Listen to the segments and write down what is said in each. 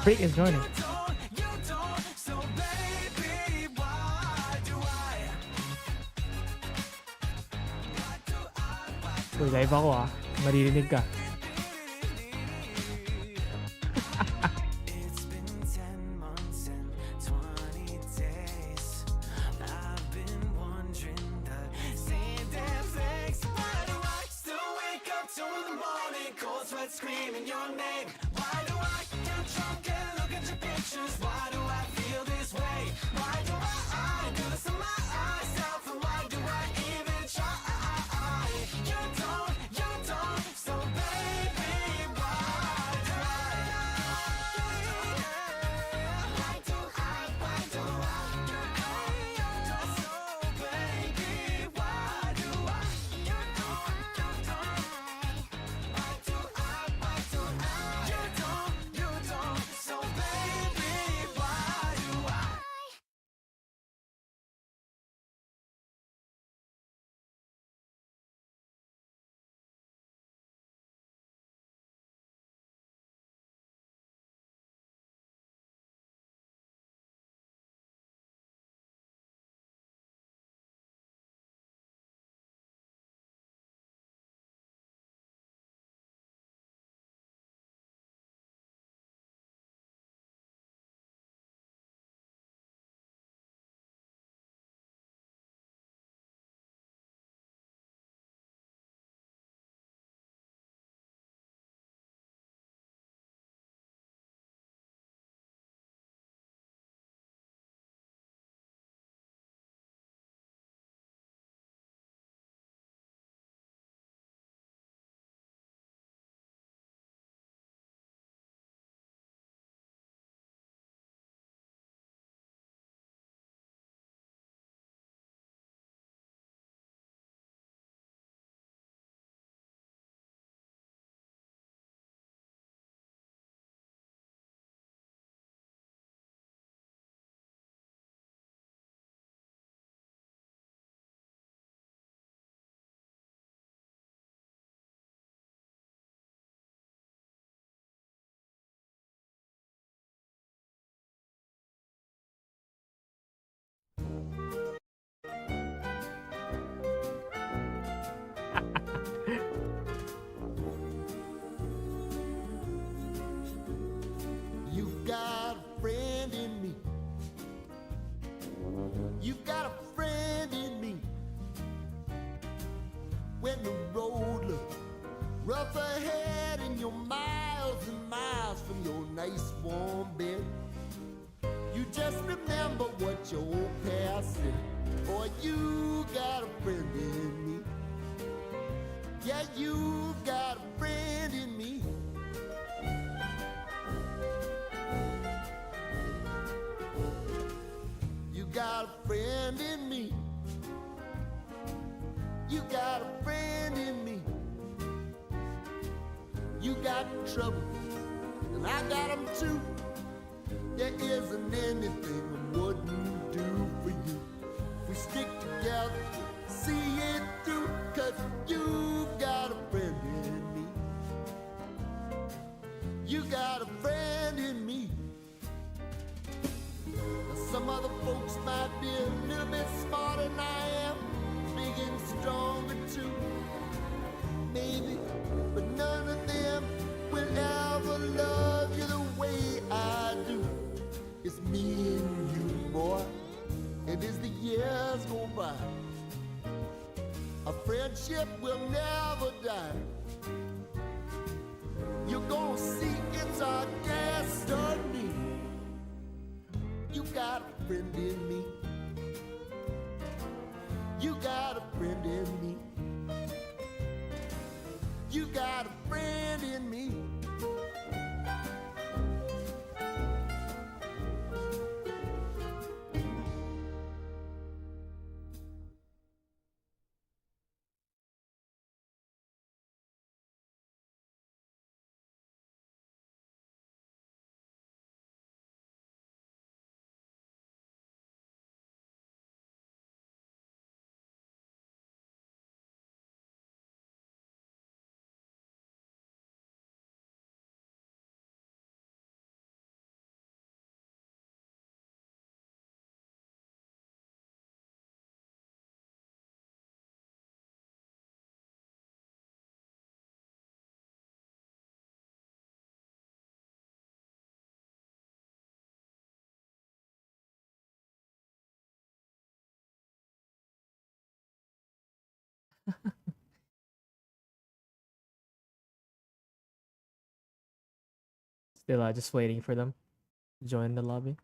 Freak is joining. Uy, live ako ah. Maririnig ka. Screaming your name. Why do I get drunk and look at your pictures? Why do I feel this way? Why do I do this to myself? And why do I even try? You don't, so baby, why do why do so baby, why do You've got a friend in me. You've got a friend in me. When the road looks rough ahead and you're miles and miles from your nice warm bed, you just remember what your old past said. Boy, you got a friend in me. Yeah, you've got a friend in me. You got a friend in me. You got a friend in me. You got trouble, and I got them too. There isn't anything I wouldn't do for you. We stick together, see it through, 'cause you got a friend in me. You got a friend in me. Now some other folks might be a little bit smarter than I am, big and stronger too, maybe, but none of them will ever love you the way I do. It's me and you, boy, and as the years go by, a friendship will never die. You're gonna see it's our destiny. You got a friend in me. You got a friend in me. You got a friend in me. Still just waiting for them to join the lobby.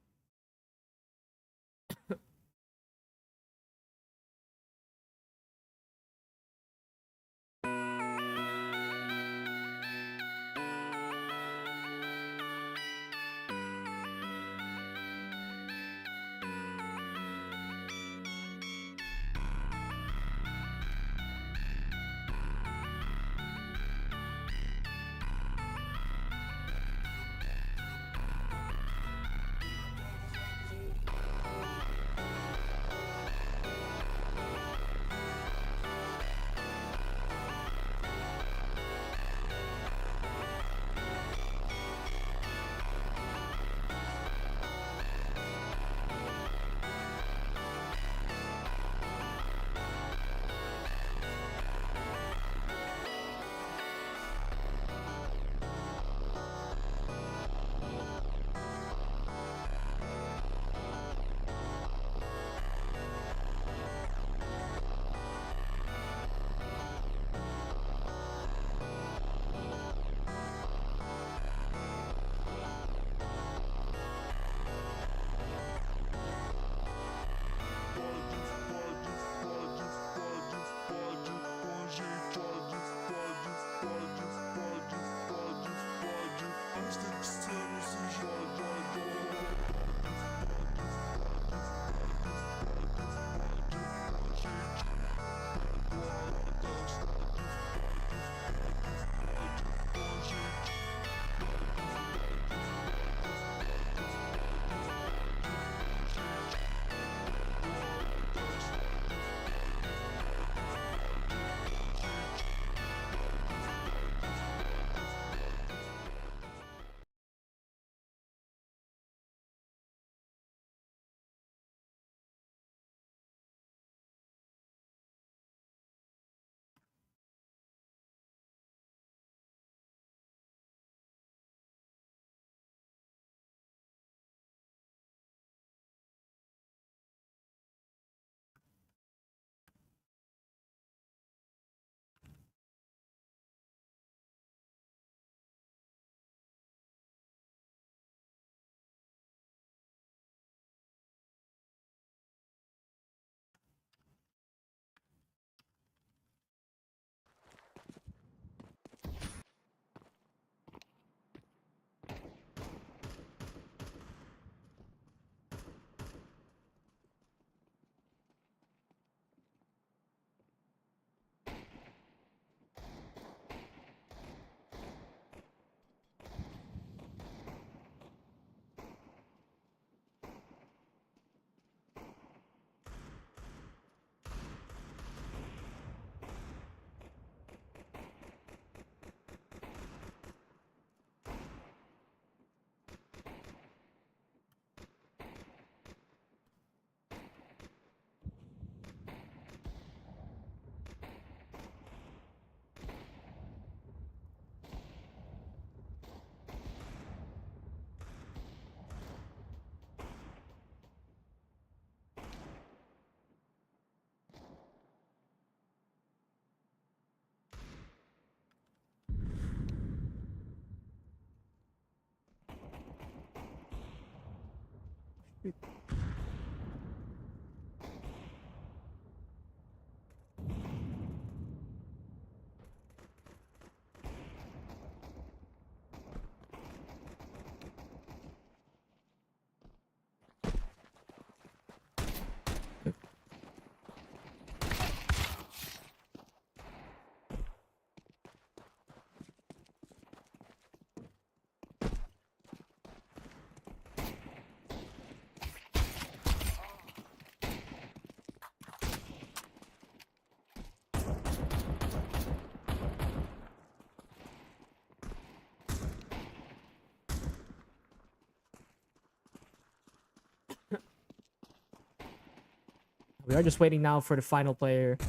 We are just waiting now for the final player to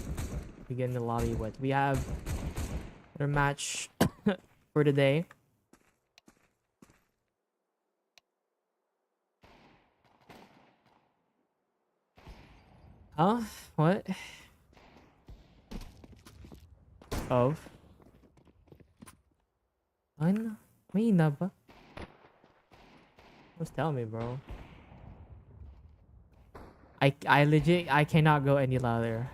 begin the lobby with. We have our match for the day. Huh? What? of... Ano? Mahina ba? Just tell me, bro. I legit, I cannot go any louder.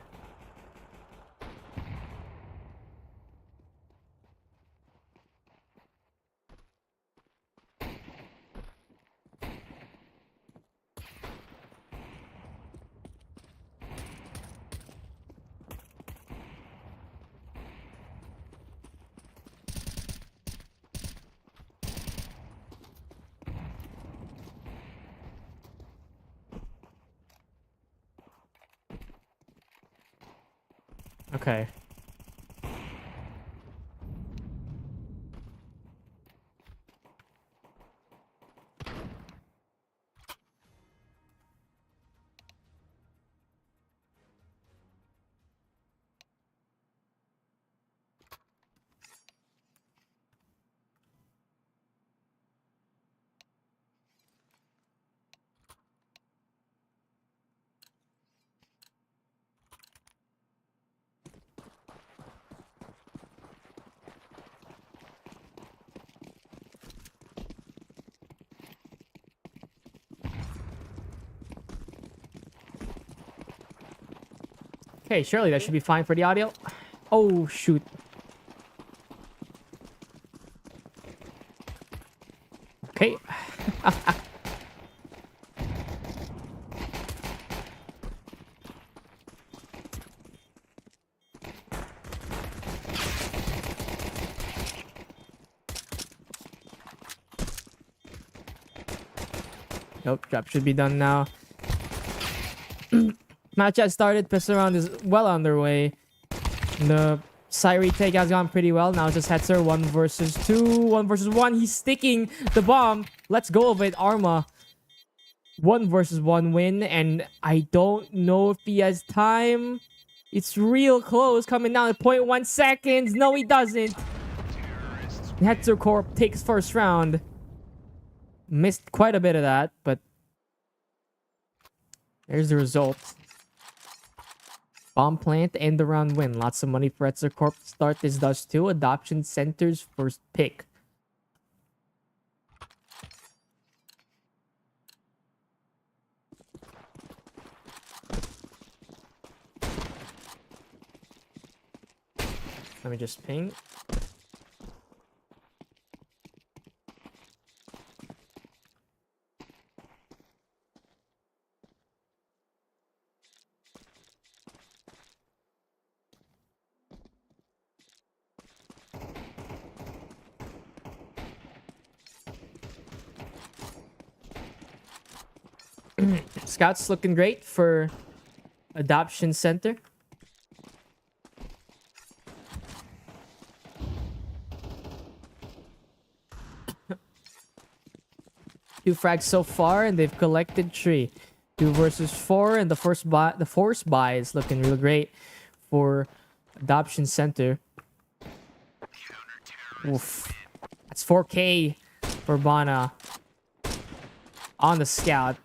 Okay. Okay, surely that should be fine for the audio. Oh, shoot. Okay. Nope, drop should be done now. Match has started. Pistol round is well underway. The side retake has gone pretty well. Now it's just HETZER 1 versus 2. 1 versus 1. He's sticking the bomb. Let's go of it. Arma. 1 versus 1 win. And I don't know if he has time. It's real close. Coming down at 0.1 seconds. No, he doesn't. HETZER Corp takes first round. Missed quite a bit of that, but there's the result. Bomb plant, end the round win. Lots of money for HETZER Corp to start this does too. Adoption Center's first pick. Let me just ping. Scouts looking great for Adoption Center. Two frags so far, and they've collected 3. 2 versus 4, and the force buy is looking real great for Adoption Center. Oof. That's 4K for Bana on the scout.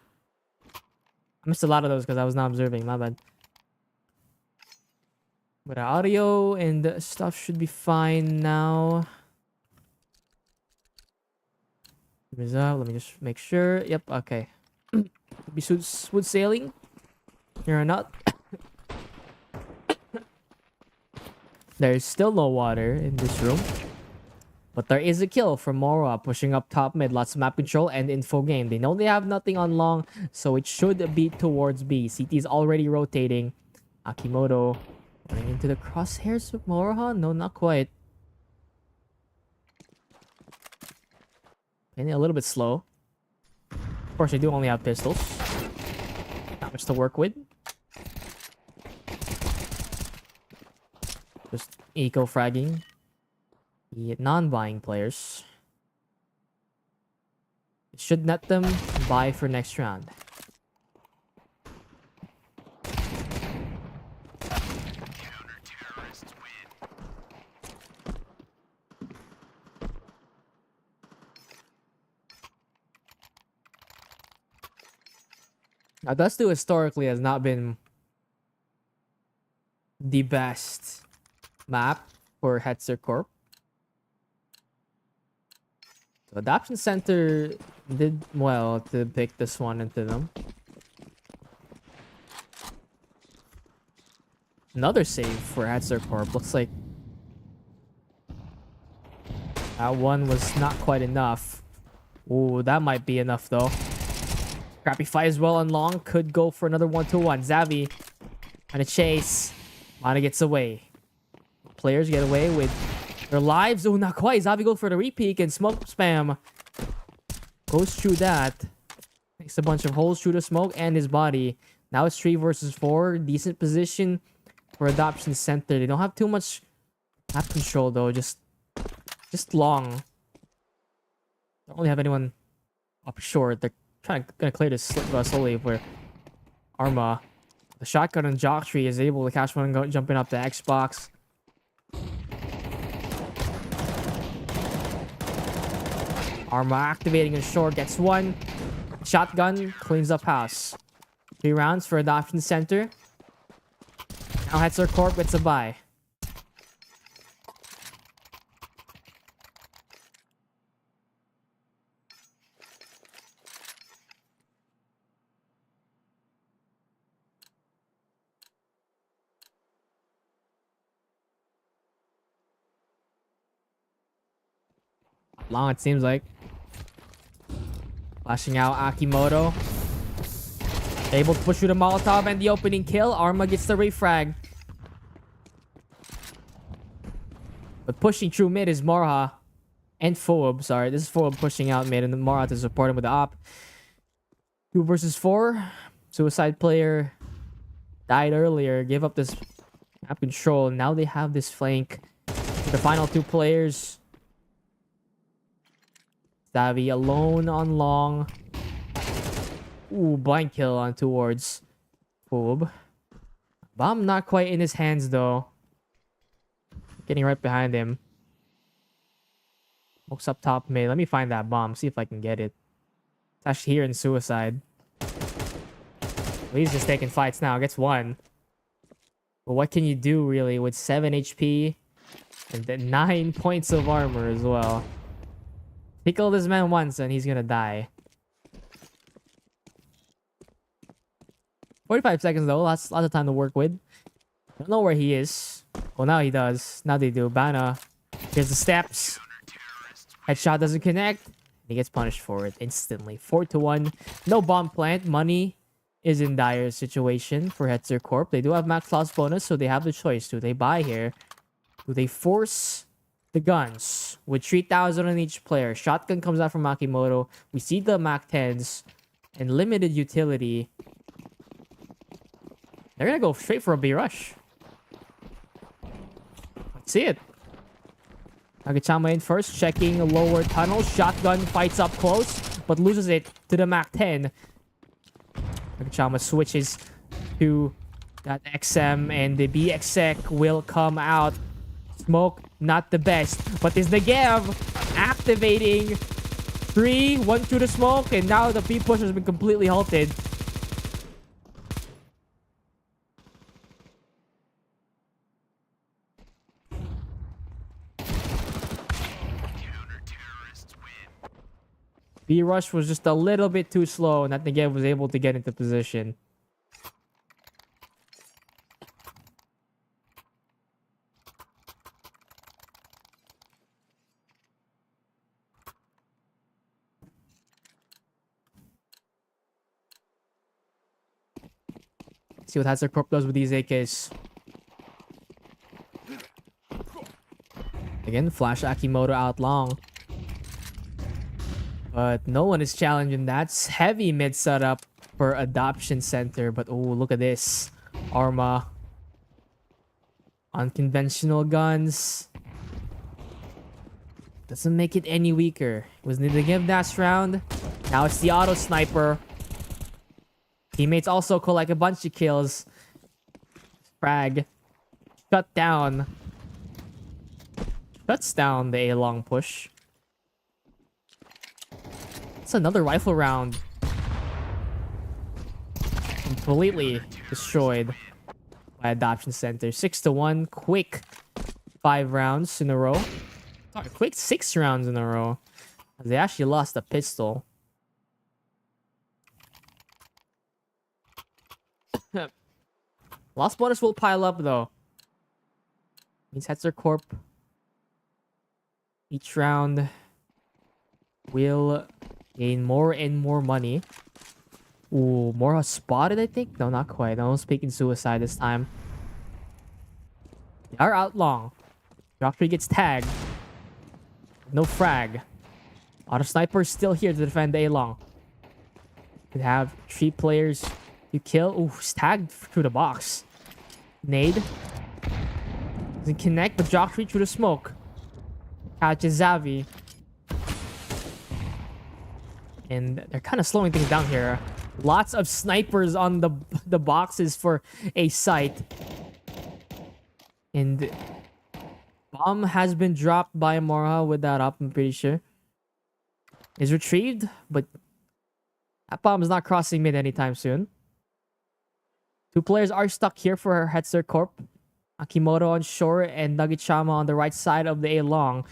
I missed a lot of those because I was not observing. My bad. But our audio and the stuff should be fine now. Let me just make sure. Yep, okay. Be smooth sailing. Here or not. There's still no water in this room. But there is a kill from Mora pushing up top mid. Lots of map control and info game. They know they have nothing on long, so it should be towards B. CT is already rotating. Akimoto running into the crosshairs of Mora? No, not quite. And a little bit slow. Of course, they do only have pistols. Not much to work with. Just eco-fragging the non-buying players. It should net them buy for next round. Now, Dust 2 historically has not been the best map for HETZER Corp. So Adoption Center did well to pick this one into them. Another save for HETZER Corp. Looks like that one was not quite enough. Ooh, that might be enough though. Crappy fight as well on long. Could go for another 1-2-1. Xavi on a chase. Mana gets away. Players get away with their lives. Oh, not quite. Xavi goes for the repeat and smoke spam. Goes through that. Makes a bunch of holes through the smoke and his body. Now it's 3 versus 4. Decent position for Adoption Center. They don't have too much map control though. Just long. Don't really have anyone up short. They're gonna clear this slowly where Arma, the shotgun and jock tree, is able to catch one and go jumping up the Xbox. Arma activating a short, gets one. Shotgun cleans up house. 3 rounds for Adoption Center. Now HETZER Corp gets a bye. Long it seems like. Flashing out Akimoto. Able to push through the Molotov and the opening kill. Arma gets the refrag. But pushing through mid is Morha. And Phoab. Sorry, this is Phoab pushing out mid and then Morha to support him with the op. 2 versus 4. Suicide player died earlier. Gave up this map control. Now they have this flank. The final 2 players. Xavi alone on long. Ooh, blind kill on towards Phoab. Bomb not quite in his hands though. Getting right behind him. Smokes up top mid. Let me find that bomb. See if I can get it. It's actually here in Suicide. Well, he's just taking fights now. Gets 1. But what can you do really with 7 HP and then 9 points of armor as well? Tickle this man once and he's gonna die. 45 seconds though, lots of time to work with. Don't know where he is. Well, now he does. Now they do. Bana. Here's the steps. Headshot doesn't connect. He gets punished for it instantly. 4-1. No bomb plant. Money is in dire situation for HETZER Corp. They do have max loss bonus, so they have the choice. Do they buy here? Do they force the guns with 3,000 on each player? Shotgun comes out from Akimoto. We see the Mac 10s and limited utility. They're gonna go straight for a B rush. Let's see it. Nagachama in first, checking a lower tunnel. Shotgun fights up close, but loses it to the Mac 10. Nagachama switches to that XM, and the BXX will come out. Smoke, not the best, but is Negev activating 3, 1 through the smoke, and now the B push has been completely halted. B rush was just a little bit too slow, and that Negev was able to get into position. See what HETZER Corp does with these AKs. Again, flash Akimoto out long. But no one is challenging that. It's heavy mid setup for Adoption Center. But oh, look at this. Arma. Unconventional guns. Doesn't make it any weaker. Was needed to give that round. Now it's the auto sniper. Teammates also collect a bunch of kills. Frag. Shut down. Shuts down the A-long push. It's another rifle round. Completely destroyed by Adoption Center. 6-1. Quick 5 rounds in a row. Sorry, quick 6 rounds in a row. They actually lost a pistol. Lost bonus will pile up though. Means HETZER Corp. Each round will gain more and more money. Ooh, more spotted, I think? No, not quite. No one's speaking suicide this time. They are out long. Jock3 gets tagged. No frag. Auto Sniper is still here to defend A long. Could have 3 players to kill. Ooh, he's tagged through the box. Nade. Doesn't connect, but Jock3 through the smoke. Catches Xavi. And they're kind of slowing things down here. Lots of snipers on the boxes for a site. And bomb has been dropped by Morha with that up, I'm pretty sure. Is retrieved, but that bomb is not crossing mid anytime soon. 2 players are stuck here for HETZER Corp. Akimoto on shore and Nagichama on the right side of the A long.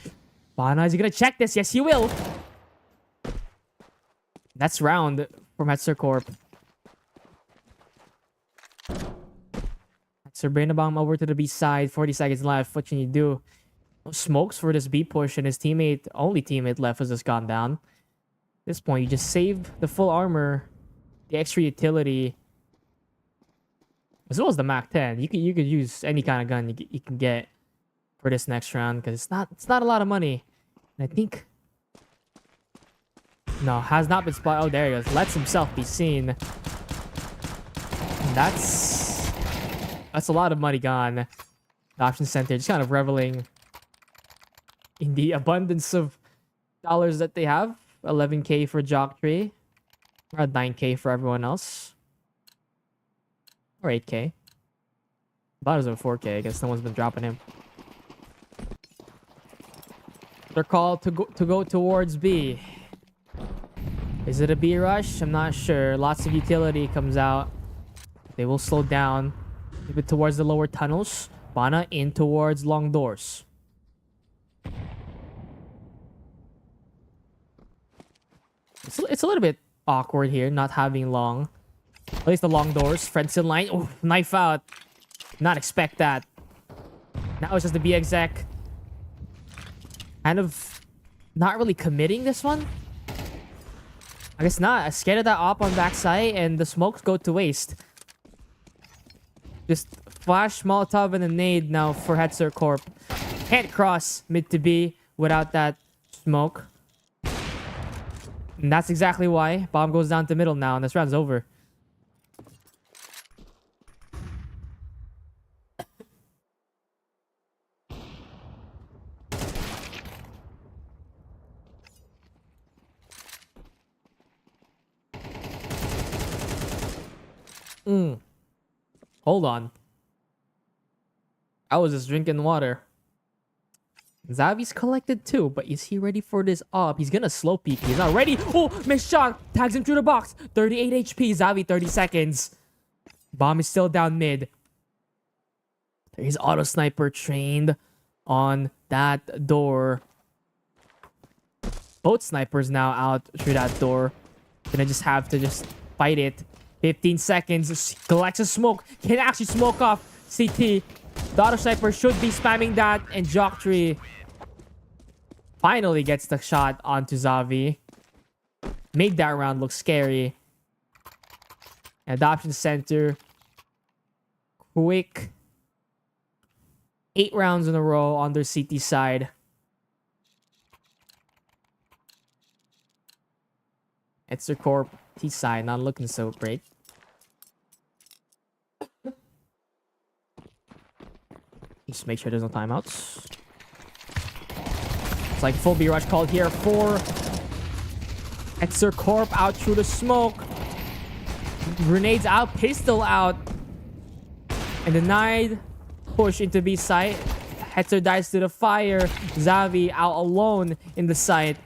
Bana, is he gonna check this? Yes, he will. That's round from HETZER Corp. HETZER bring the bomb over to the B side. 40 seconds left. What can you do? No smokes for this B push, and his teammate, only teammate left, has just gone down. At this point, you just save the full armor, the extra utility, as well as the Mac 10. You could use any kind of gun you can get for this next round because it's not a lot of money. And I think no, has not been spotted. Oh, there he goes. Lets himself be seen. And that's a lot of money gone. The option center just kind of reveling in the abundance of dollars that they have. 11k for Jock3, around 9k for everyone else. Or 8k. About as over 4k. I guess no one's been dropping him. They're called to go towards B. Is it a B rush? I'm not sure. Lots of utility comes out. They will slow down. Keep it towards the lower tunnels. Bana in towards long doors. It's a little bit awkward here, not having long. At least the long doors. Friends in line. Oh, knife out. Not expect that. Now it's just the B exec. Kind of not really committing this one. I guess not. I scared of that op on backside, and the smokes go to waste. Just flash, Molotov, and a nade now for HETZER Corp. Can't cross mid to B without that smoke. And that's exactly why bomb goes down to middle now, and this round's over. Hold on. I was just drinking water. Xavi's collected too, but is he ready for this op? He's gonna slow peek. He's not ready. Oh, missed shot. Tags him through the box. 38 HP. Xavi, 30 seconds. Bomb is still down mid. There's auto sniper trained on that door. Both snipers now out through that door. Gonna just have to just fight it. 15 seconds. Collects a smoke. Can actually smoke off CT. The auto sniper should be spamming that. And Jock3 finally gets the shot onto Xavi. Made that round look scary. Adoption center. Quick. 8 rounds in a row on their CT side. HETZER Corp T side not looking so great. Just make sure there's no timeouts. It's like full B rush called here for HETZER Corp out through the smoke. Grenades out, pistol out. And denied push into B site. HETZER dies to the fire. Xavi out alone in the site.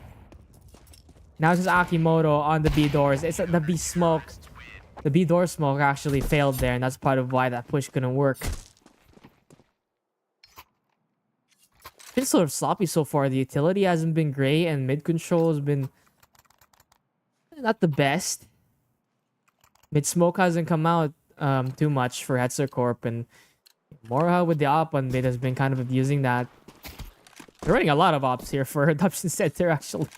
Now it's just Akimoto on the B doors. It's the B smoke. The B door smoke actually failed there, and that's part of why that push couldn't work. been sort of sloppy so far. The utility hasn't been great, and mid control has been not the best. Mid smoke hasn't come out too much for HETZER Corp, and Mora with the op on mid has been kind of abusing that. They're running a lot of ops here for Adoption Center, actually.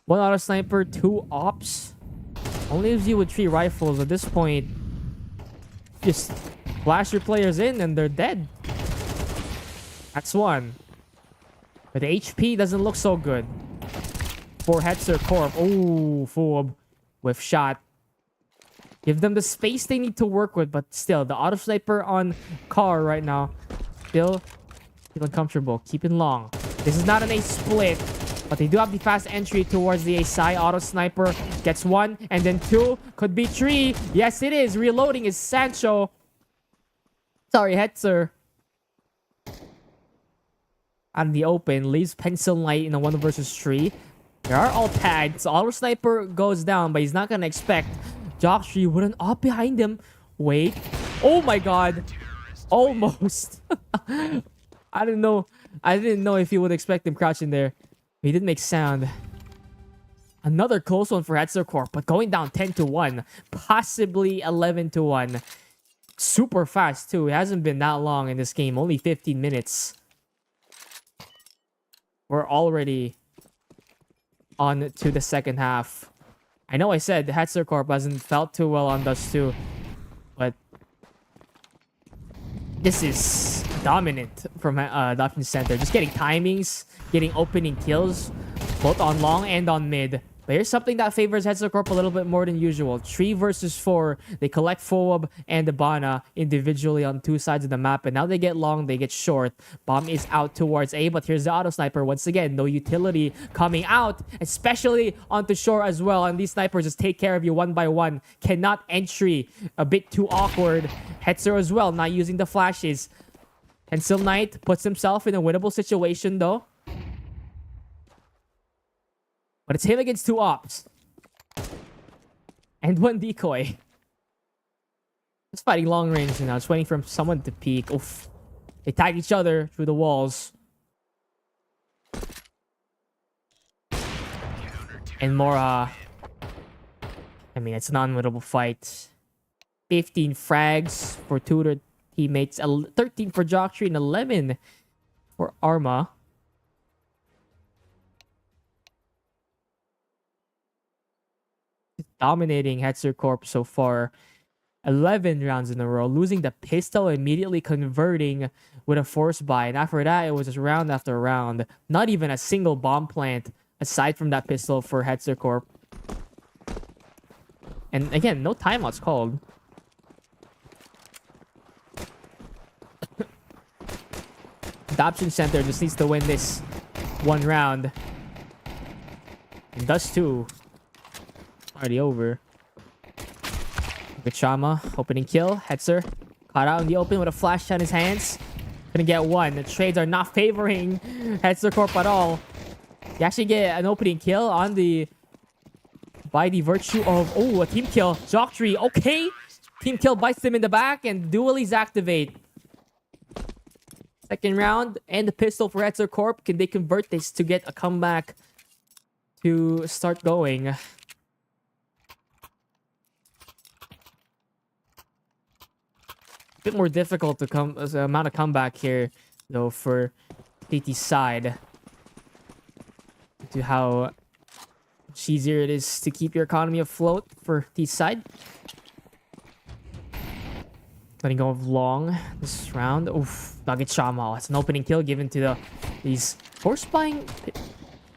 1 auto sniper, 2 ops. Only leaves you with 3 rifles. At this point, just flash your players in and they're dead. That's one. But the HP doesn't look so good for HETZER Corp. Oh, Foob with shot. Give them the space they need to work with, but still, the auto sniper on car right now. Still feeling comfortable, keeping long. This is not an ace split, but they do have the fast entry towards the A side. Auto sniper gets 1, and then 2. Could be 3. Yes, it is. Reloading is Sancho. Sorry, HETZER. Out in the open, leaves Pencil Light in a 1 versus 3. They are all tagged, so auto sniper goes down, but he's not gonna expect Jocktree with an op behind him. Wait. Oh my god. Almost. I didn't know if he would expect him crouching there. He did make sound. Another close one for HETZER Corp, but going down 10-1. Possibly 11-1. Super fast too. It hasn't been that long in this game. Only 15 minutes. We're already on to the second half. I know I said HETZER Corp hasn't felt too well on Dust 2, but this is dominant from Adoption Center. Just getting timings, getting opening kills, both on long and on mid. But here's something that favors HETZER Corp a little bit more than usual. 3 versus 4. They collect Foab and Ibana individually on 2 sides of the map. And now they get long, they get short. Bomb is out towards A, but here's the auto sniper. Once again, no utility coming out, especially onto shore as well. And these snipers just take care of you one by one. Cannot entry. A bit too awkward. HETZER as well, not using the flashes. Pencil Knight puts himself in a winnable situation though. But it's him against 2 ops. And 1 decoy. Just fighting long range now. Just waiting for someone to peek. Oof. They tag each other through the walls. And Mora. I mean, it's an unwinnable fight. 15 frags for 2 to teammates. 13 for Jocktree and 11 for Arma. Dominating HETZER Corp so far. 11 rounds in a row. Losing the pistol, immediately converting with a force buy. And after that, it was just round after round. Not even a single bomb plant aside from that pistol for HETZER Corp. And again, no timeouts called. Adoption Center just needs to win this 1 round. And does too. Already over. Gachama, opening kill. HETZER caught out in the open with a flash on his hands. Couldn't get 1. The trades are not favoring HETZER Corp at all. You actually get an opening kill on the... by the virtue of... oh, a team kill. Jocktree, okay. Team kill bites him in the back and dualies activate. Second round and the pistol for HETZER Corp. Can they convert this to get a comeback to start going? A bit more difficult to come as the amount of comeback here though for TT's side, to how much easier it is to keep your economy afloat for TT's side. Letting go of long this round. Oof, Nugget Shama. It's an opening kill given to these force buying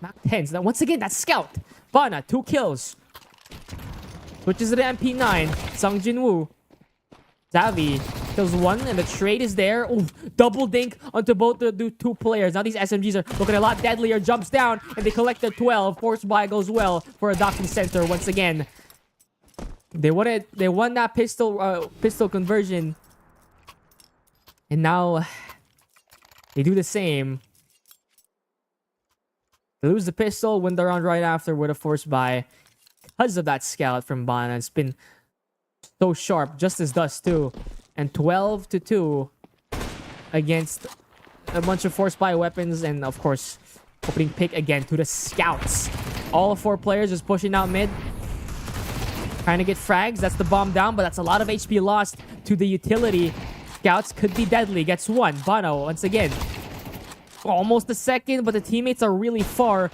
Mac 10s. Now once again, that's Scout. Bana, 2 kills. Switches to the MP9. Sung Jinwoo. Zavi kills 1 and the trade is there. Ooh, double dink onto both the 2 players. Now these SMGs are looking a lot deadlier. Jumps down and they collect the 12. Force buy goes well for Adoption Center once again. They won that pistol conversion. And now they do the same. They lose the pistol, win the round right after with a force buy. Because of that scout from Bana. It's been so sharp, just as Dust too. And 12-2 against a bunch of force buy weapons, and of course, opening pick again to the scouts. All 4 players just pushing out mid. Trying to get frags. That's the bomb down, but that's a lot of HP lost to the utility. Scouts could be deadly. Gets 1. Bono, once again. Almost a second, but the teammates are really far.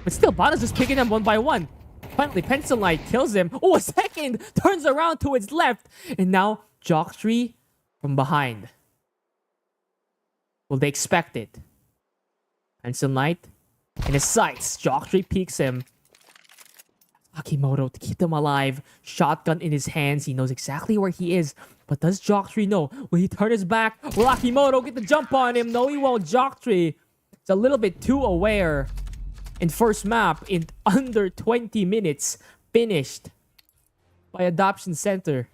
But still, Bono's just picking them one by one. Finally, Pencil Light kills him. Oh, a second! Turns around to its left. And now, Jocktree from behind. Will they expect it? Pencil Light in his sights. Jocktree peeks him. Akimoto to keep them alive. Shotgun in his hands. He knows exactly where he is. But does Jocktree know? Will he turn his back? Will Akimoto get the jump on him? No, he won't. Jocktree is a little bit too aware. In first map, in under 20 minutes, finished by Adoption Center.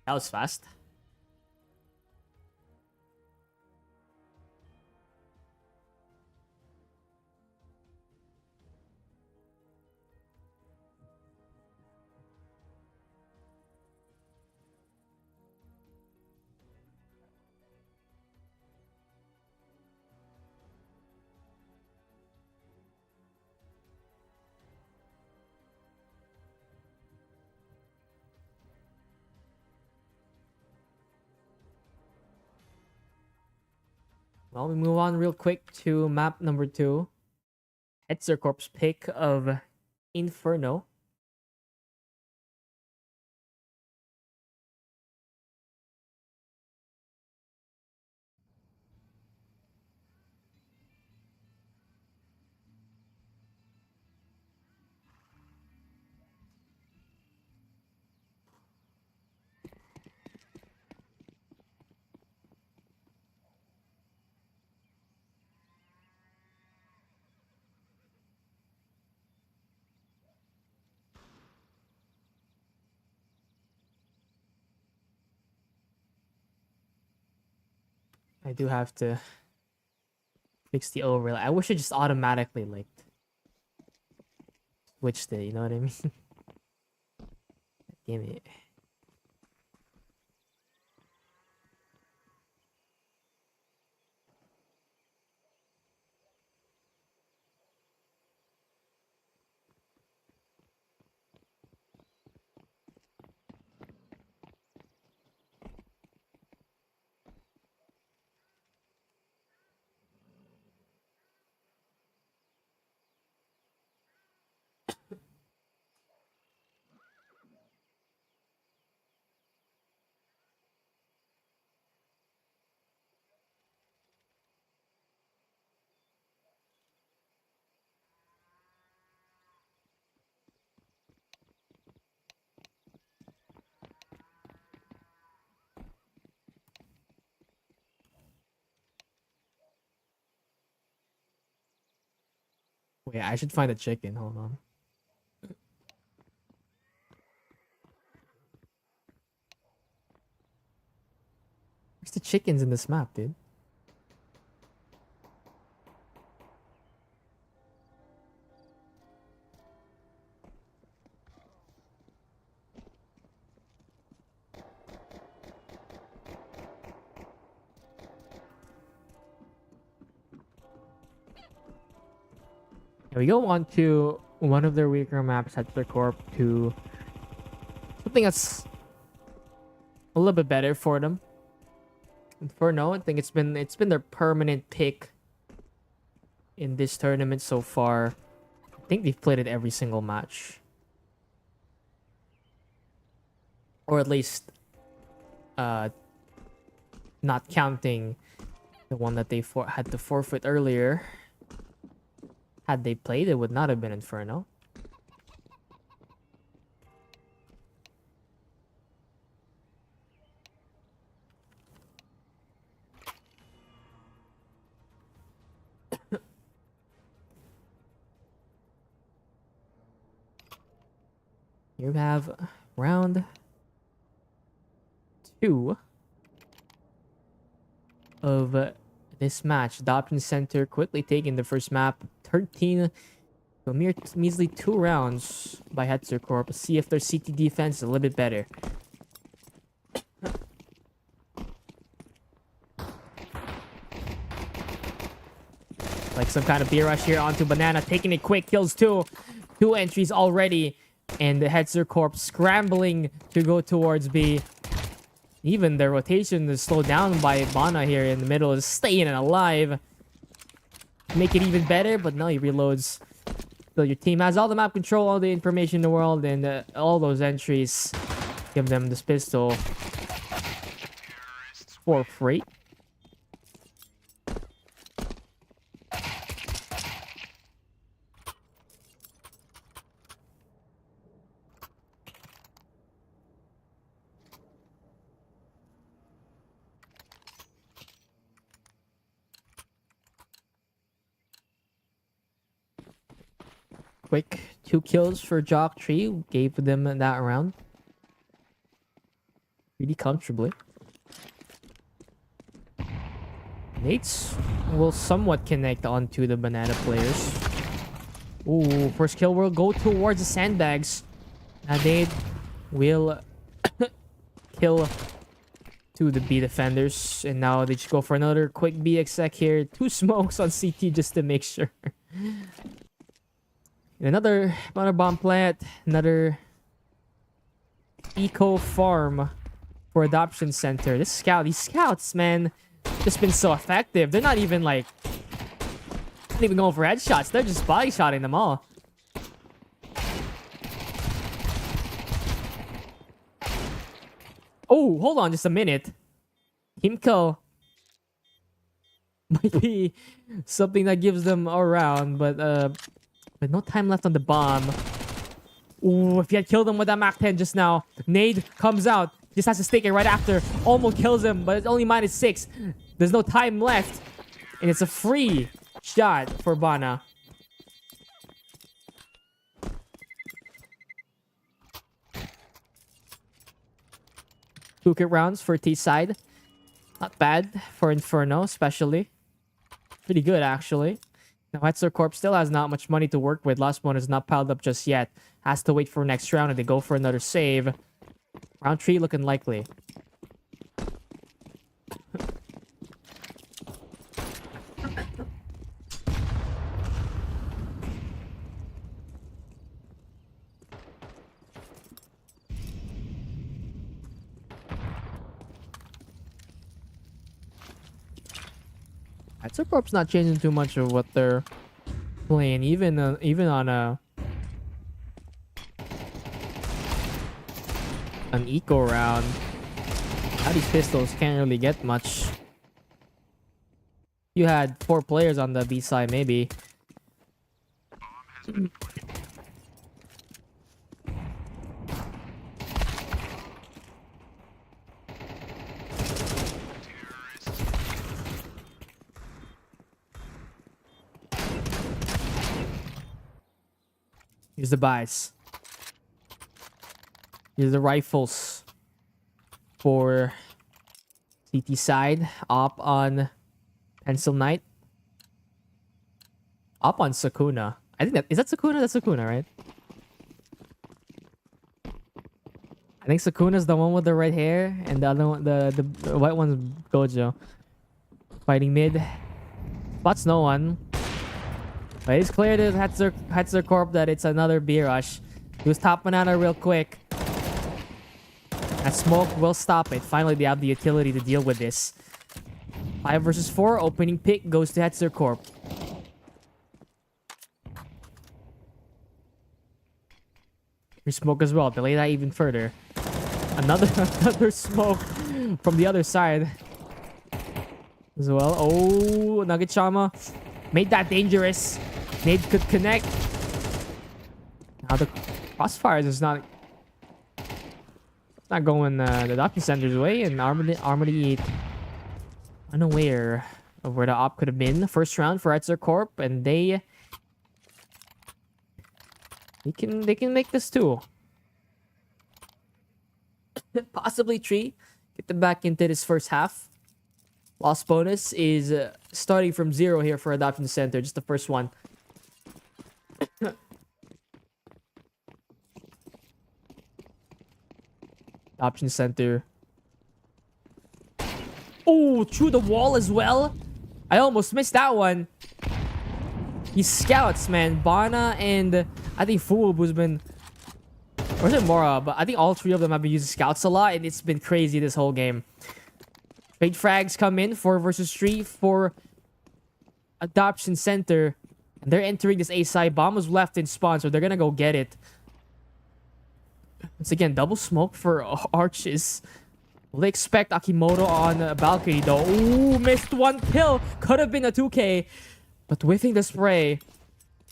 That was fast. Well, we move on real quick to map number 2. HETZER Corp's pick of Inferno. I do have to fix the overlay. I wish it just automatically like switched it, you know what I mean? Damn it. Wait, I should find a chicken. Hold on. Where's the chickens in this map, dude? We go on to one of their weaker maps, HETZER Corp, to something that's a little bit better for them. Inferno, I think it's been their permanent pick in this tournament so far. I think they've played it every single match, or at least, not counting the one that they had to forfeit earlier. Had they played, it would not have been Inferno. Here we have round 2 of this match. Adoption Center quickly taking the first map. 13 to a mere measly 2 rounds by HETZER Corp. See if their CT defense is a little bit better. Like some kind of beer rush here onto Banana, taking it quick, kills 2. 2 entries already, and the HETZER Corp scrambling to go towards B. Even the rotation is slowed down by Bana here in the middle, is staying alive. Make it even better, but no, he reloads. So your team has all the map control, all the information in the world, and all those entries. Give them this pistol for free. Quick 2 kills for Jock Tree. Gave them that round. Pretty comfortably. Nates will somewhat connect onto the Banana players. Ooh, first kill will go towards the sandbags. Nate will kill 2 of the B defenders. And now they just go for another quick B exec here. 2 smokes on CT just to make sure. Another bomb plant, another eco farm for Adoption Center. These scouts, man, just been so effective. They're not even like, not even going for headshots. They're just body shotting them all. Oh, hold on just a minute. Team kill might be something that gives them a round, but no time left on the bomb. Ooh, if he had killed him with that Mach 10 just now. Nade comes out. Just has to stick it right after. Almost kills him, but it's only -6. There's no time left. And it's a free shot for Bana. Toolkit rounds for T-side. Not bad for Inferno, especially. Pretty good, actually. Now, HETZER Corp still has not much money to work with. Last one is not piled up just yet. Has to wait for next round and they go for another save. Round 3 looking likely. HETZER Corp's not changing too much of what they're playing, even on an eco round. Now these pistols can't really get much. You had 4 players on the B side, maybe. Here's the buys. Here's the rifles for CT side. Op on Pencil Knight. Op on Sakuna. I think is that Sakuna? That's Sakuna, right? I think Sakuna's the one with the red hair, and the other one, the white one's Gojo. Fighting mid. Spots no one. But it's clear to HETZER Corp that it's another B rush. Use top banana real quick. That smoke will stop it. Finally, they have the utility to deal with this. 5 versus 4. Opening pick goes to HETZER Corp. Here's smoke as well. Delay that even further. Another smoke from the other side as well. Oh, Nugget Shama made that dangerous. Nade could connect. Now the crossfires is not going the Adoption Center's way, and Armory unaware of where the op could have been. First round for HETZER Corp, and they can make this too. Possibly 3. Get them back into this first half. Loss bonus is starting from 0 here for Adoption Center. Just the first one. Adoption Center. Oh, through the wall as well. I almost missed that one. These scouts, man. Bana and I think Fuwabu's been... Or is it Mora? But I think all 3 of them have been using scouts a lot. And it's been crazy this whole game. Trade frags come in. 4 versus 3 for Adoption Center. And they're entering this A side. Bomb was left in spawn, so they're gonna go get it. Once again, double smoke for Arches. Will they expect Akimoto on the balcony though? Ooh, missed one kill. Could have been a 2K. But whiffing the spray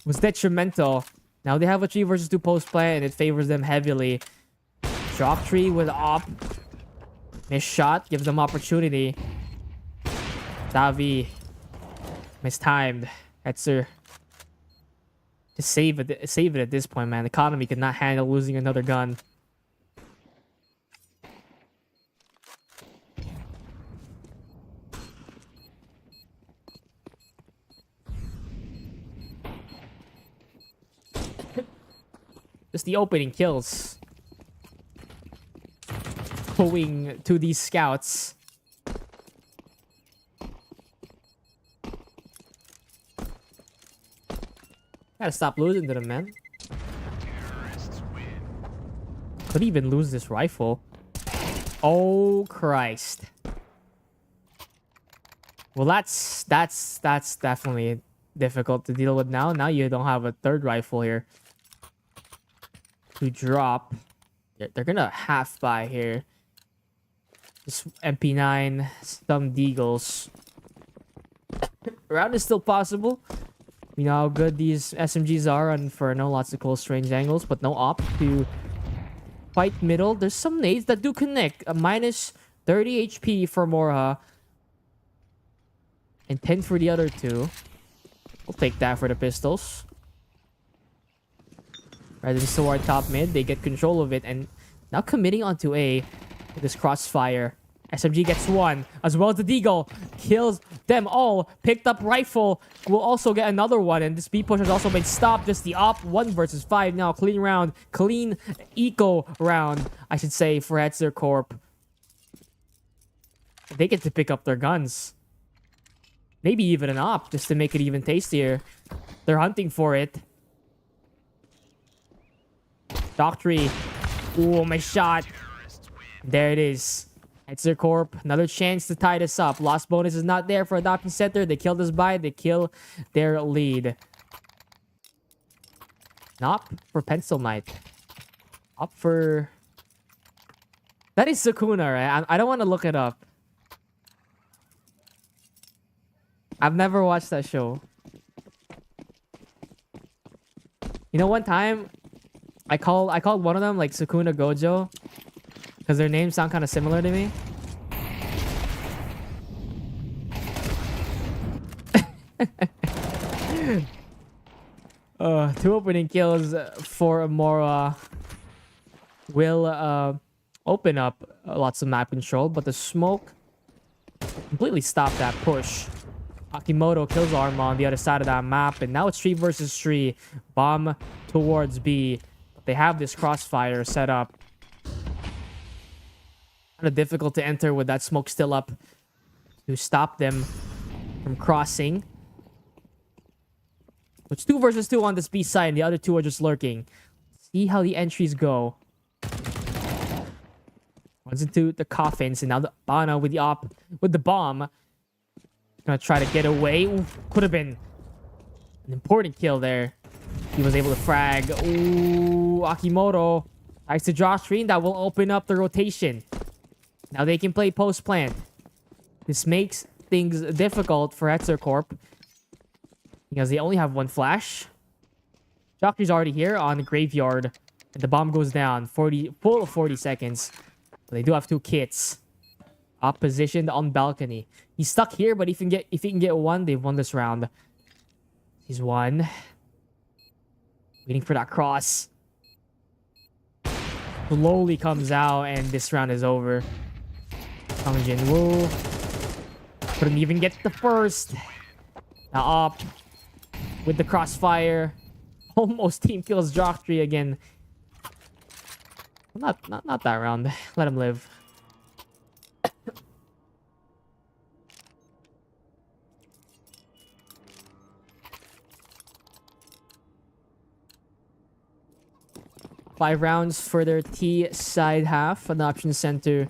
was detrimental. Now they have a 3 versus 2 post play and it favors them heavily. Shock tree with op. Missed shot. Gives them opportunity. Davi. Mistimed. HETZER. Just save it at this point, man. The economy could not handle losing another gun. Just the opening kills. Going to these scouts. Gotta stop losing to them, man. Could even lose this rifle. Oh, Christ. Well, that's definitely difficult to deal with now. Now you don't have a 3rd rifle here to drop. They're gonna half buy here. This MP9, some deagles. Round is still possible. You know how good these SMGs are on Inferno. Lots of close range angles, but no op to fight middle. There's some nades that do connect. A minus 30 HP for Morha. And 10 for the other 2. We'll take that for the pistols. Residents toward top mid. They get control of it. And now committing onto A with this crossfire. SMG gets 1. As well as the Deagle. Kills them all. Picked up rifle. Will also get another one. And this B push has also been stopped. Just the op. 1 versus 5 now. Clean round. Clean eco round, I should say, for HETZER Corp. They get to pick up their guns. Maybe even an op. Just to make it even tastier. They're hunting for it. Doctrine. Ooh, my shot. There it is. HETZER Corp. Another chance to tie this up. Lost bonus is not there for Adoption Center. They kill this buy. They kill their lead. Not for Pencil Knight. Up for... That is Sukuna, right? I don't want to look it up. I've never watched that show. You know, one time... I called one of them like Sukuna Gojo because their names sound kind of similar to me. Two opening kills for Mora will open up lots of map control, but the smoke completely stopped that push. Akimoto kills Arma on the other side of that map, and now it's 3 versus 3. Bomb towards B. They have this crossfire set up. Kind of difficult to enter with that smoke still up to stop them from crossing. It's 2 versus 2 on this B side, and the other 2 are just lurking. See how the entries go. Runs into the coffins, and now the Bana with the op with the bomb. Gonna try to get away. Ooh, could have been an important kill there. He was able to frag. Ooh, Akimoto. Tries to draw screen. That will open up the rotation. Now they can play post plant. This makes things difficult for HETZER Corp. Because they only have 1 flash. Jockey's already here on the graveyard. And the bomb goes down. Full of 40 seconds. But they do have 2 kits. Oppositioned on balcony. He's stuck here, but if he can get 1, they've won this round. He's 1. Waiting for that cross. slowly comes out, and this round is over. Kang Jinwoo couldn't even get the first. Now up with the crossfire. Almost team kills Jock3 again. Not that round. Let him live. Five rounds for their T side half. Adoption Center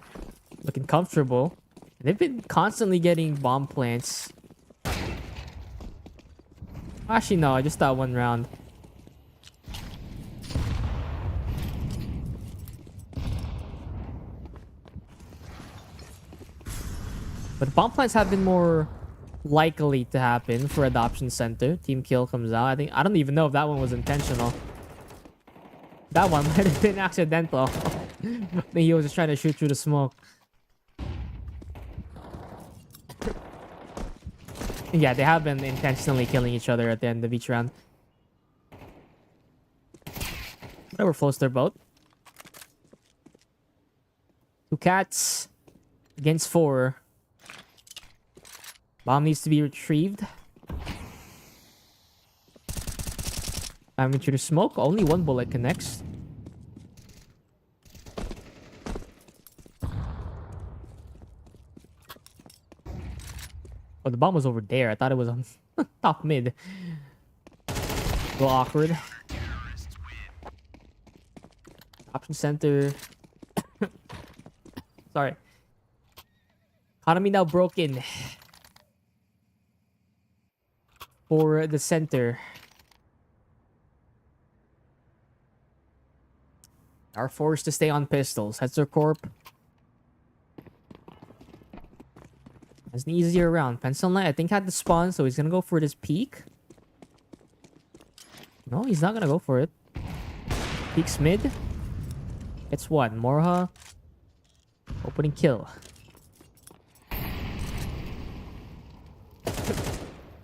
looking comfortable. They've been constantly getting bomb plants. Actually, no, just that one round. But bomb plants have been more likely to happen for Adoption Center. Team kill comes out. I don't even know if that one was intentional. That one might have been accidental. I think he was just trying to shoot through the smoke. Yeah, they have been intentionally killing each other at the end of each round. Whatever floats their boat. 2 cats against 4. Bomb needs to be retrieved. I'm into the smoke. Only 1 bullet connects. Oh, the bomb was over there. I thought it was on top mid. A little awkward. Option center. Sorry. Economy now broken. For the center. Are forced to stay on pistols. HETZER CORP. It's an easier round. Pencil Knight, I think, had the spawn, so he's gonna go for this peak. No, he's not gonna go for it. Peeks mid. It's 1. Morha. Opening kill.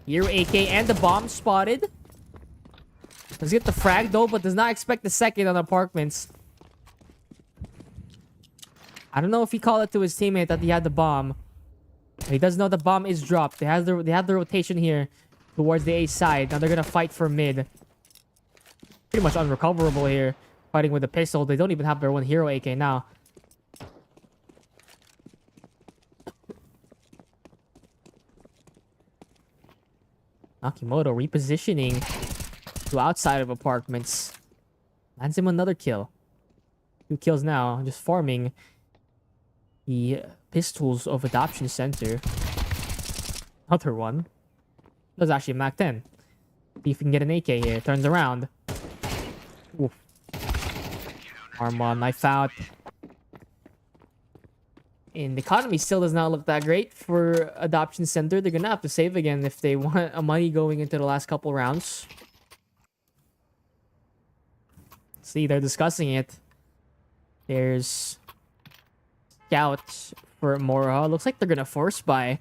Hero AK and the bomb spotted. Let's get the frag though, but does not expect the second on apartments. I don't know if he called it to his teammate that he had the bomb. He does know the bomb is dropped. They have the rotation here towards the A side. Now they're gonna fight for mid. Pretty much unrecoverable here. Fighting with a pistol. They don't even have their 1 hero AK now. Akimoto repositioning to outside of apartments. Lands him another kill. 2 kills now. Just farming the pistols of Adoption Center. Another one. That was actually Mac 10. See if we can get an AK here. Turns around. Oof. Arma, knife out. And the economy still does not look that great for Adoption Center. They're gonna have to save again if they want money going into the last couple rounds. See, they're discussing it. There's Scout for Morha. Looks like they're gonna force buy.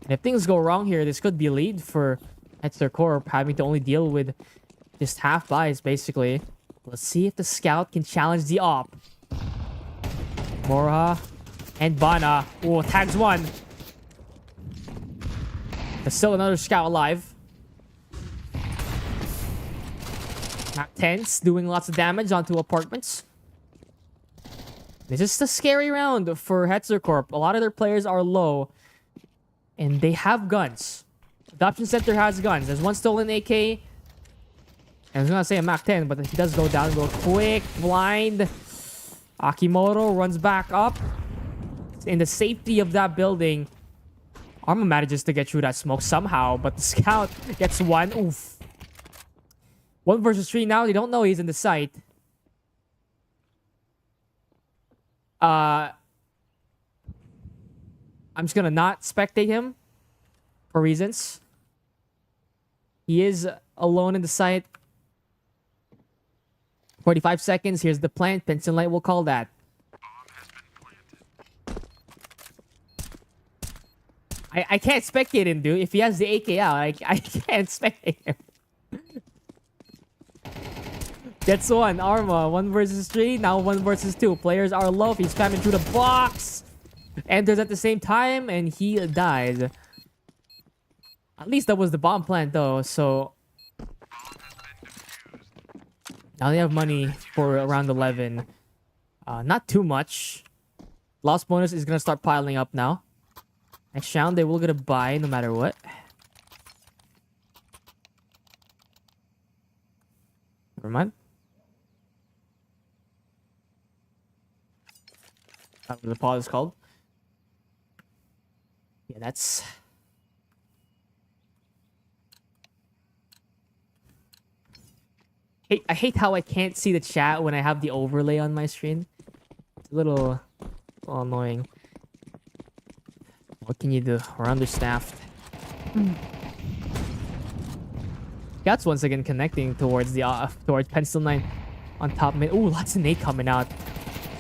And if things go wrong here, this could be a lead for HETZER CORP, having to only deal with just half buys, basically. Let's see if the Scout can challenge the op. Morha and Bana. Oh, tags 1. There's still another Scout alive. Mac 10's doing lots of damage onto apartments. This is a scary round for HETZER CORP. A lot of their players are low. And they have guns. Adoption Center has guns. There's 1 stolen AK. And I was gonna say a Mac 10, but he does go down real quick. Blind. Akimoto runs back up. In the safety of that building. Arma manages to get through that smoke somehow, but the Scout gets 1. Oof. 1 versus 3 now. They don't know he's in the site. I'm just gonna not spectate him for reasons. He is alone in the site. 45 seconds. Here's the plant. Pencil Light will call that. I can't spectate him, dude. If he has the AK out, I can't spectate him. Gets one. Arma, 1 versus 3. Now 1 versus 2. Players are low. He's spamming through the box. Enters at the same time, and he died. At least that was the bomb plant, though. So now they have money for round 11. Not too much. Loss bonus is gonna start piling up now. Next round, they will get a buy no matter what. Never mind. That's what the pause is called. Yeah, that's... I hate how I can't see the chat when I have the overlay on my screen. It's a little annoying. What can you do? We're understaffed. That's once again connecting towards the towards Pencil 9 on top mid. Ooh, lots of nade coming out.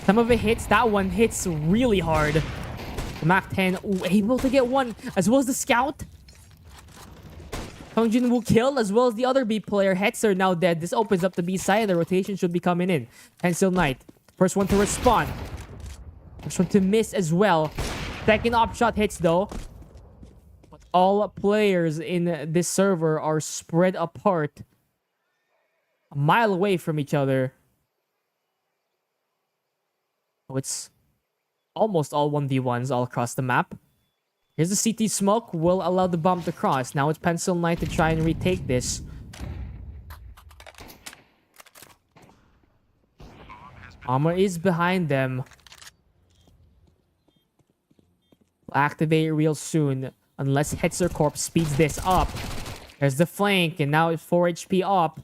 Some of it hits. That one hits really hard. The Mac 10, ooh, able to get one, as well as the scout. Hongjin will kill, as well as the other B player. HETZER now dead. This opens up the B side. The rotation should be coming in. Pencil Knight, first one to respond. First one to miss as well. Second op shot hits though. But all players in this server are spread apart. A mile away from each other. So it's almost all 1v1s all across the map. Here's the CT smoke. Will allow the bomb to cross. Now it's Pencil Knight to try and retake this. Armor is behind them. Will activate real soon. Unless HETZER Corp speeds this up. There's the flank. And now it's 4 HP up.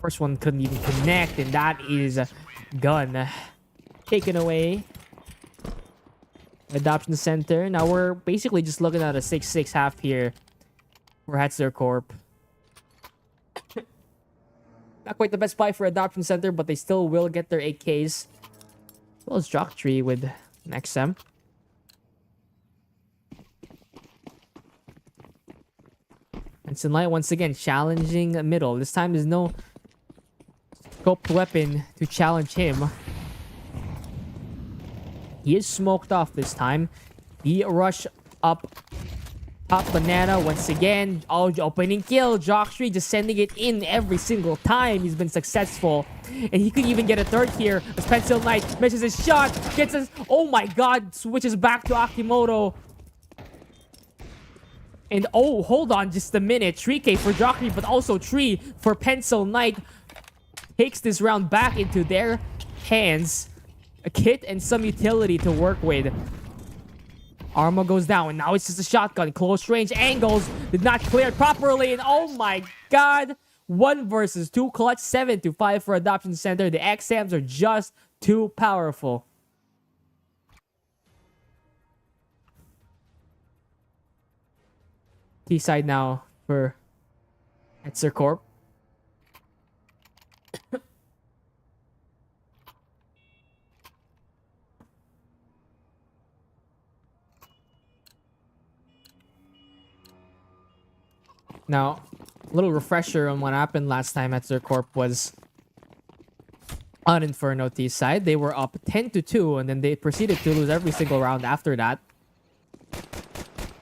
First one couldn't even connect. And that is gun. Taken away. Adoption center. Now we're basically just looking at a 6-6 half here for HETZER Corp. Not quite the best buy for adoption center, but they still will get their 8Ks. As well as Jock Tree with an XM. And Sunlight once again challenging middle. This time there's no scoped weapon to challenge him. He is smoked off this time. He rushed up top banana once again. Oh, opening kill. Jockstree just sending it in every single time. He's been successful. And he could even get a third here. As Pencil Knight misses his shot. Gets his... Oh my god. Switches back to Akimoto. And oh, hold on just a minute. 3K for Jockstree, but also 3 for Pencil Knight. Takes this round back into their hands. A kit and some utility to work with. Arma goes down, and now it's just a shotgun. Close range angles did not clear properly, and oh my god. 1 versus 2. Clutch 7-5 for Adoption Center. The XMs are just too powerful. T-side now for HETZER Corp. Now, a little refresher on what happened last time HETZER Corp was on Inferno T side. They were up 10-2, and then they proceeded to lose every single round after that.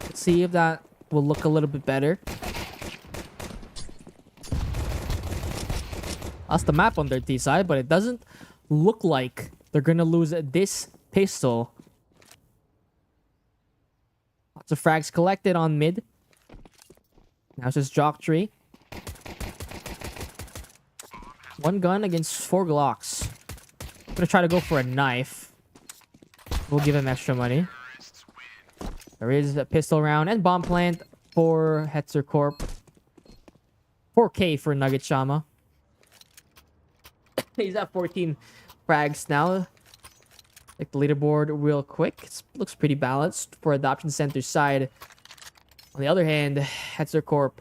Let's see if that will look a little bit better. Lost the map on their T side, but it doesn't look like they're gonna lose this pistol. Lots of frags collected on mid. Now it's just Jock Tree. 1 gun against 4 Glocks. I'm gonna try to go for a knife. We'll give him extra money. There is a pistol round and bomb plant for HETZER Corp. 4K for Nugget Shama. He's at 14 frags now. Like the leaderboard real quick. It looks pretty balanced for Adoption Center side. On the other hand, HETZER Corp.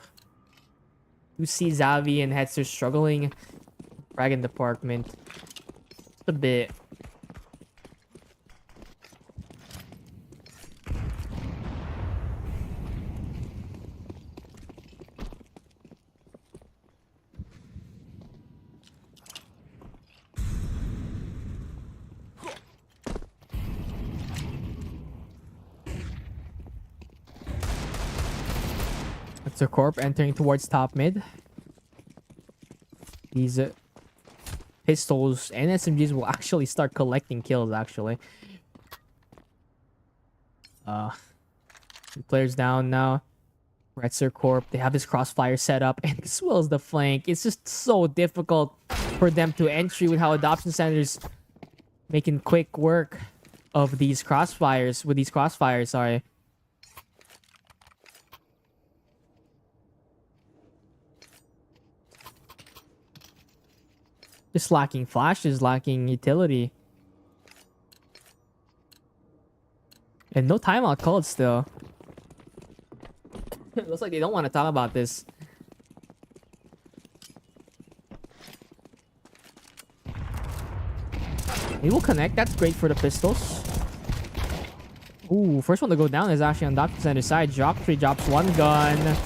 You see Zavi and HETZER struggling. Dragon department. Just a bit. It's a Corp entering towards top mid. These pistols and SMGs will actually start collecting kills, actually. Two players down now. HETZER Corp, they have this crossfire set up, and this wills the flank. It's just so difficult for them to entry with how adoption centers making quick work of these crossfires. With these crossfires, sorry. Just lacking flashes, lacking utility. And no timeout called still. It looks like they don't want to talk about this. He will connect. That's great for the pistols. Ooh, first one to go down is actually on Dr. Center's side. Jock3 drops one gun.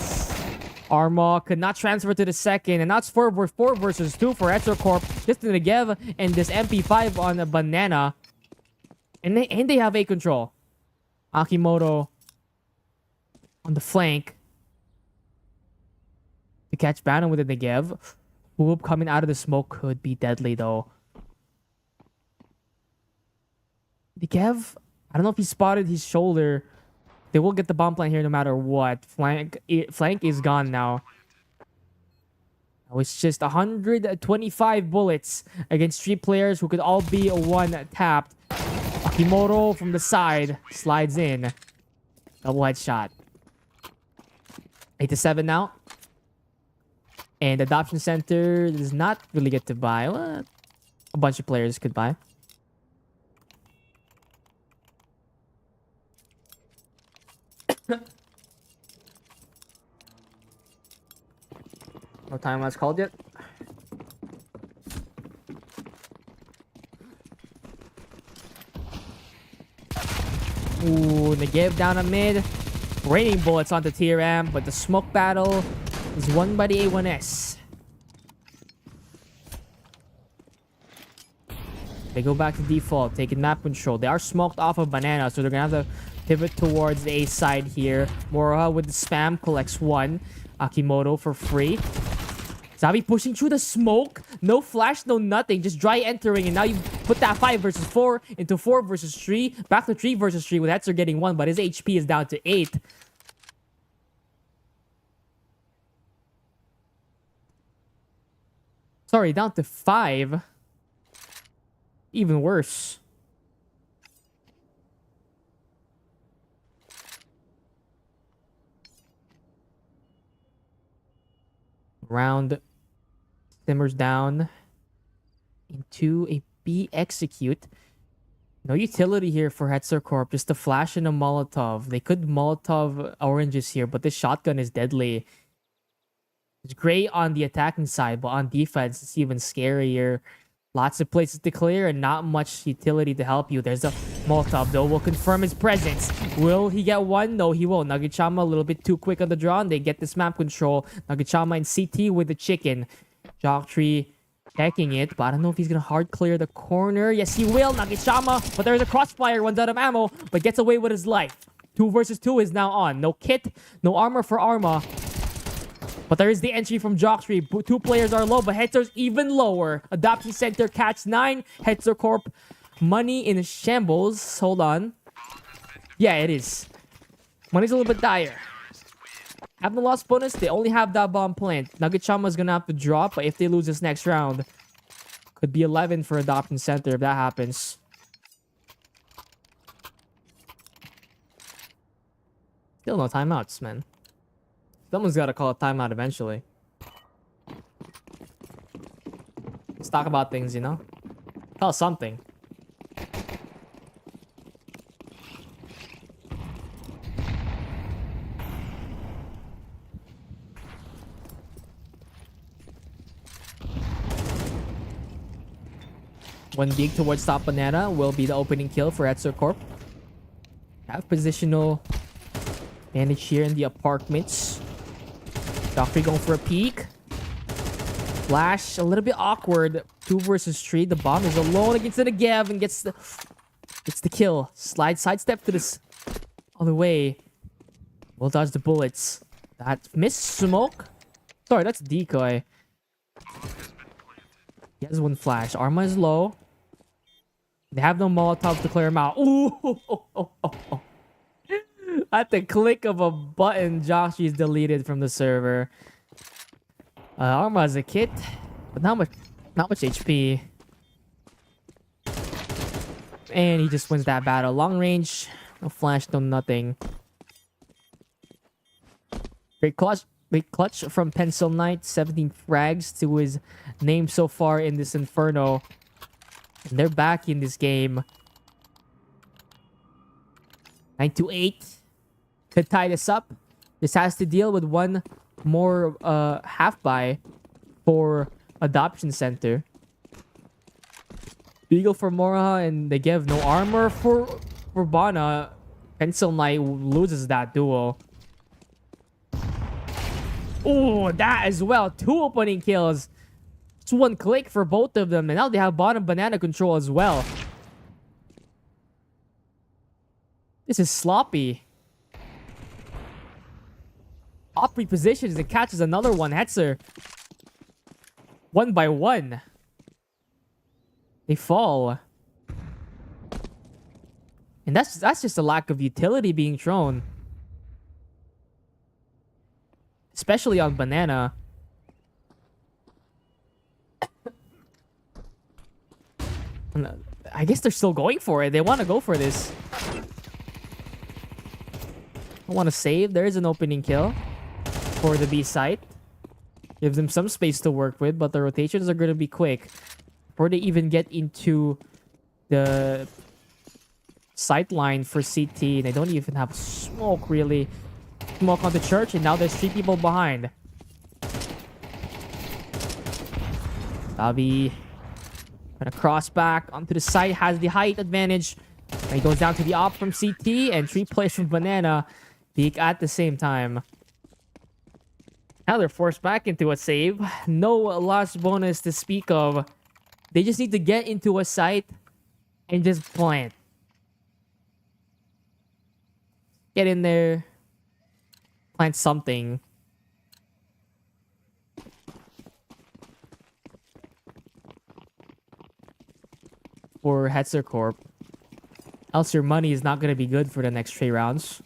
Arma could not transfer to the second. And now it's 4 versus 2 for HETZER Corp. Just the Negev and this MP5 on a banana. And they have A control. Akimoto on the flank. To catch Bannon with a Negev. Whoop coming out of the smoke could be deadly though. Negev, I don't know if he spotted his shoulder. They will get the bomb plant here no matter what. Flank is gone now. Now it's just 125 bullets against 3 players who could all be one tapped. Akimoto from the side slides in. Double headshot. 8-7 now. And Adoption Center does not really get to buy. Well, a bunch of players could buy. No timeouts called yet. Ooh, Negev down a mid. Raining bullets onto TRM, but the smoke battle is won by the A1S. They go back to default, taking map control. They are smoked off of banana, so they're gonna have to pivot towards the A side here. Moroha with the spam collects 1. Akimoto for free. Zabi pushing through the smoke. No flash, no nothing. Just dry entering. And now you put that 5 versus 4 into 4 versus 3. Back to 3 versus 3 with HETZER getting 1. But his HP is down to 8. Sorry, down to 5. Even worse. Round simmers down into a B execute. No utility here for HETZER Corp. Just a flash and a Molotov. They could Molotov oranges here, but this shotgun is deadly. It's great on the attacking side, but on defense, it's even scarier. Lots of places to clear and not much utility to help you. There's a Molotov, though. Will confirm his presence. Will he get one? No, he won't. Nagachama a little bit too quick on the draw, and they get this map control. Nagachama in CT with the chicken. Jock3 checking it, but I don't know if he's going to hard clear the corner. Yes, he will. Nagachama, but there's a crossfire. Runs out of ammo, but gets away with his life. 2 versus 2 is now on. No kit, no armor for Arma. But there is the entry from Jock3. 2 players are low, but HETZER's even lower. Adoption Center catch 9. HETZER Corp money in shambles. Hold on. Yeah, it is. Money's a little bit dire. Have the lost bonus. They only have that bomb plant. Nagachama is going to have to drop, but if they lose this next round, could be 11 for Adoption Center if that happens. Still no timeouts, man. Someone's got to call a timeout eventually. Let's talk about things, you know? Tell us something. One big towards top banana will be the opening kill for HETZER Corp. Have positional advantage here in the apartments. Jock3 going for a peek. Flash, a little bit awkward. 2 versus 3. The bomb is alone against the Negev and gets the kill. Sidestep to this other way. Will dodge the bullets. That missed smoke? Sorry, that's decoy. He has one flash. Arma is low. They have no Molotov to clear him out. Ooh! At the click of a button, Joshi is deleted from the server. Arma has a kit, but not much HP. And he just wins that battle. Long range, no flash, no nothing. Great clutch from Pencil Knight. 17 frags to his name so far in this Inferno. And they're back in this game. 9-8. Could tie this up. This has to deal with one more half buy for Adoption Center. Beagle for Mora, and they give no armor for Bana. Pencil Knight loses that duel. Oh, that as well. 2 opening kills. It's 1 click for both of them. And now they have bottom banana control as well. This is sloppy. Op repositions and catches another one. HETZER. 1 by 1. They fall. And that's just a lack of utility being thrown. Especially on banana. I guess they're still going for it. They want to go for this. I want to save. There is an opening kill for the B site. Gives them some space to work with, but the rotations are going to be quick. Before they even get into the sight line for CT, they don't even have smoke, really. Smoke on the church, and now there's 3 people behind. Bobby gonna cross back onto the site, has the height advantage. And he goes down to the op from CT, and 3 players from Banana peek at the same time. Now they're forced back into a save. No lost bonus to speak of. They just need to get into a site and just plant. Get in there. Plant something. For HETZER Corp. Else your money is not going to be good for the next 3 rounds.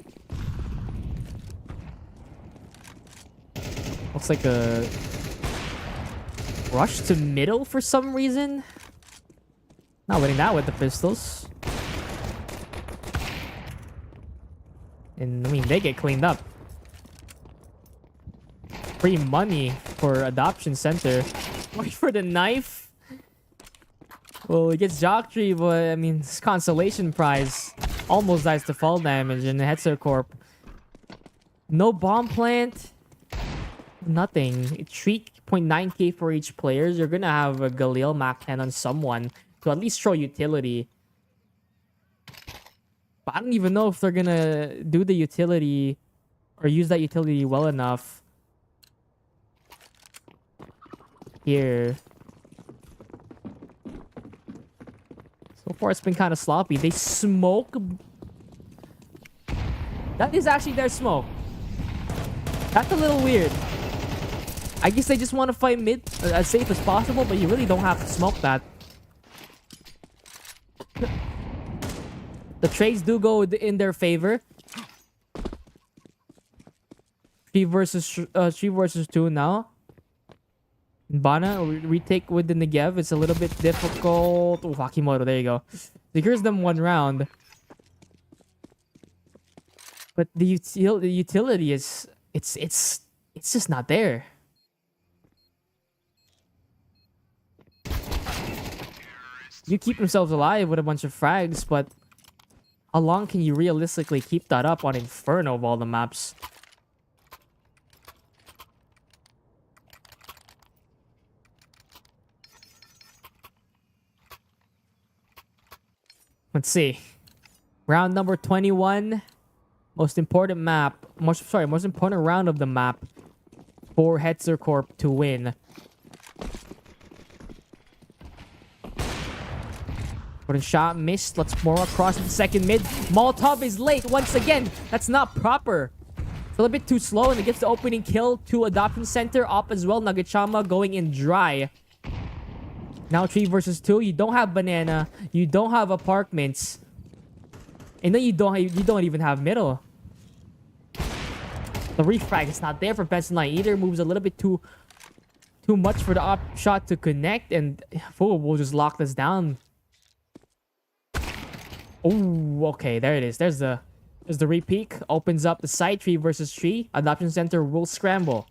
Looks like a rush to middle for some reason. Not winning that with the pistols. And I mean, they get cleaned up. Free money for Adoption Center. Wait for the knife. Well, he gets Jocktree, but I mean, this consolation prize almost dies to fall damage in the HETZER Corp. No bomb plant. Nothing. 3.9k for each player. You're gonna have a Galil Mac 10 on someone to at least show utility. But I don't even know if they're gonna do the utility or use that utility well enough. Here. So far, it's been kind of sloppy. They smoke. That is actually their smoke. That's a little weird. I guess they just want to fight mid as safe as possible, but you really don't have to smoke that. The trades do go in their favor. 3 versus 2 now. Bana retake with the Negev. It's a little bit difficult. Oh, Hakimoto, there you go. Secures them 1 round. But the utility is it's just not there. You keep themselves alive with a bunch of frags, but how long can you realistically keep that up on Inferno of all the maps? Let's see. Round number 21. Most important map. Most important round of the map for HETZER Corp to win. But a shot missed. Let's more across the second mid. Molotov is late once again. That's not proper. A little bit too slow, and it gets the opening kill to Adoption Center. Up as well, Nagachama going in dry. Now 3 versus 2. You don't have banana. You don't have apartments. And then you don't even have middle. The refrag is not there for Benson Line either. Moves a little bit too much for the up shot to connect, and Full will just lock this down. Oh, okay, there it is. There's the repeat. Opens up the side. 3 versus 3. Adoption Center will scramble.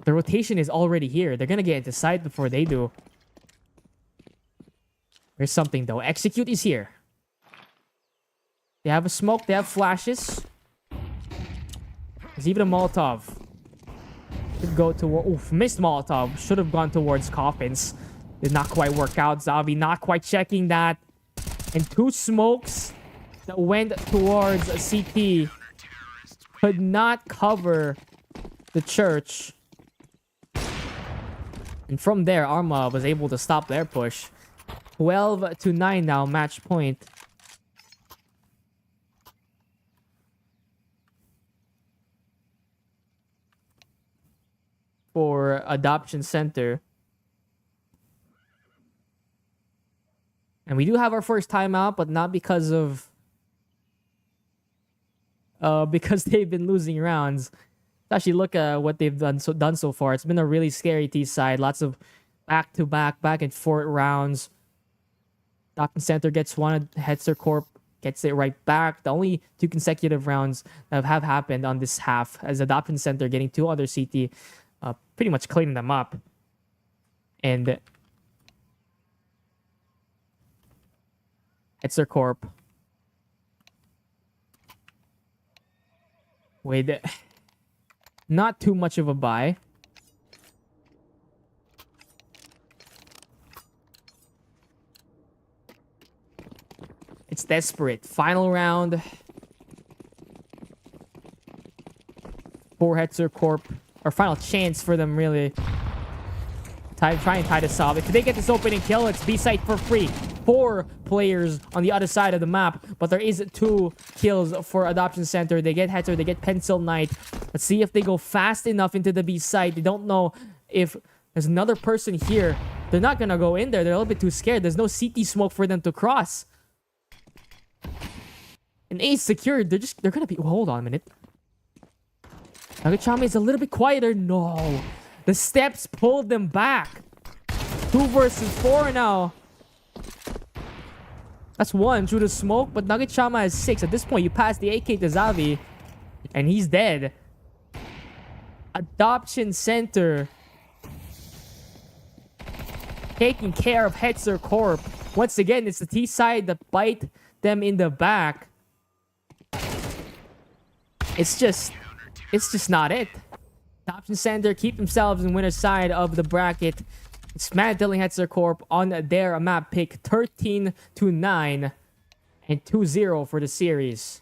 The rotation is already here. They're gonna get into side before they do. There's something though. Execute is here. They have a smoke. They have flashes. There's even a Molotov. Could go to... Oof, missed Molotov. Should have gone towards coffins. Did not quite work out. Zavi not quite checking that. And 2 smokes that went towards a CT could not cover the church. And from there, Arma was able to stop their push. 12-9 now, match point. For Adoption Center. And we do have our first timeout, but not because of... because they've been losing rounds. Let's actually look at what they've done so far. It's been a really scary T side. Lots of back-to-back, back-and-forth rounds. Adoption Center gets one. HETZER Corp gets it right back. The only 2 consecutive rounds that have happened on this half, as Adoption Center getting 2 other CT, pretty much cleaning them up. And HETZER Corp with not too much of a buy. It's desperate. Final round for HETZER Corp. Or final chance for them, really. Try and tie this off. If they get this opening kill, it's B-side for free. 4 players on the other side of the map, but there is 2 kills for Adoption Center. They get HETZER, they get Pencil Knight. Let's see if they go fast enough into the B side. They don't know if there's another person here. They're not gonna go in there. They're a little bit too scared. There's no CT smoke for them to cross. And A secured. They're gonna be... Oh, hold on a minute. Nagachame is a little bit quieter. No. The steps pulled them back. 2 versus 4 now. That's 1 through the smoke, but Nagachama has 6. At this point, you pass the AK to Zavi, and he's dead. Adoption Center taking care of HETZER Corp. Once again, it's the T side that bite them in the back. It's just not it. Adoption Center keep themselves in winner's side of the bracket. It's mantling HETZER Corp on their map pick 13-9 and 2-0 for the series.